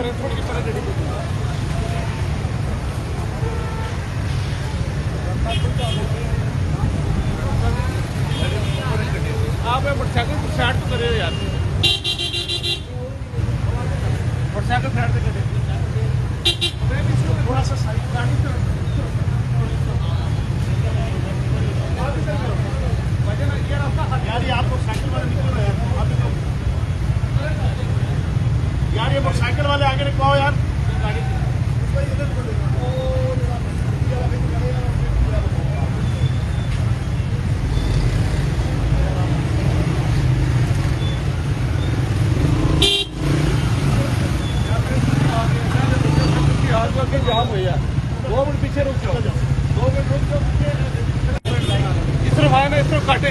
थोड़ी तरह रेडी आप मोटरसाइकिल को साइड तो करे यार, मोटरसाइकिल साइड से करे थोड़ा सा साइड यार। ये आप मोटरसाइकिल वाले निकल रहे हैं यार, ये मोटरसाइकिल वाले आगे निकलवाओ यार। जाम हो यार, 2 मिनट पीछे रुक जाओ, 2 मिनट रुक जाओ। इस तरफ आए ना, इस तरफ काटे,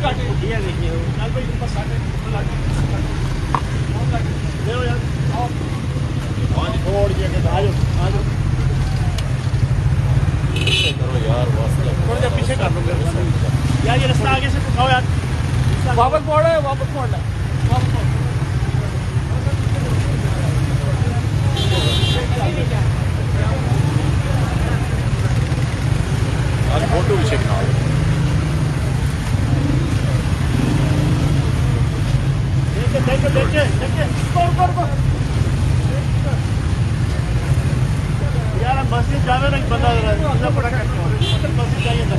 काटे देखिए भाई बस काटे ले यार। आज छोड़ दिया कि आ जाओ करो यार, थोड़ा सा पीछे कर लो यार। ये रास्ता आगे से उठाओ यार, वापस मोड़ है, वापस मोड़ना है, वापस मोड़। आज फोटो भी चेक करो, देखिए यार। हम मस्जिद जावे ना, बंदा पड़ा करते मस्जिद जाइए ना।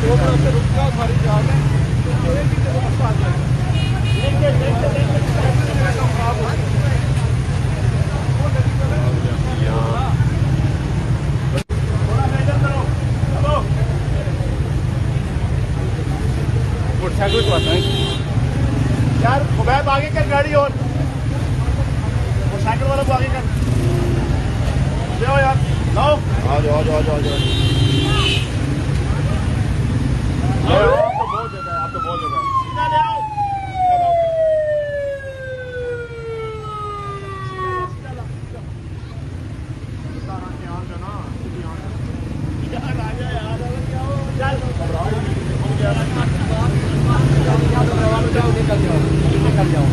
रुक जाओ सारी जान है। मोटरसाइकिल को आता है यार, खुबैब आगे कर गाड़ी, और मोटरसाइकिल वाला को आगे कर ले यार। लाओ आ जाओ। आप तो बहुत जगह है, सीधा ले आओ। निकल जाओ।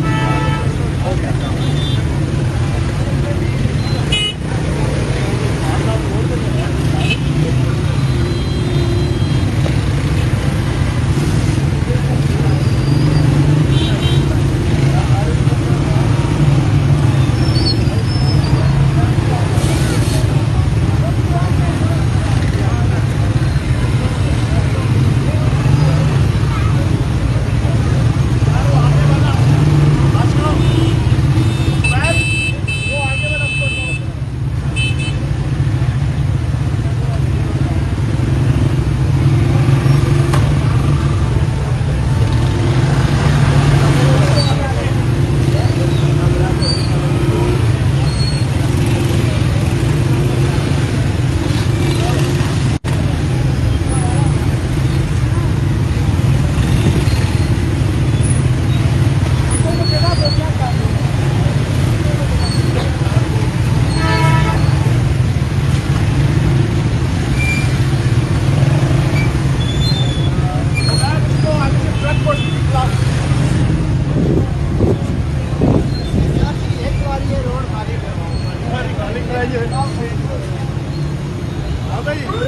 आ गई।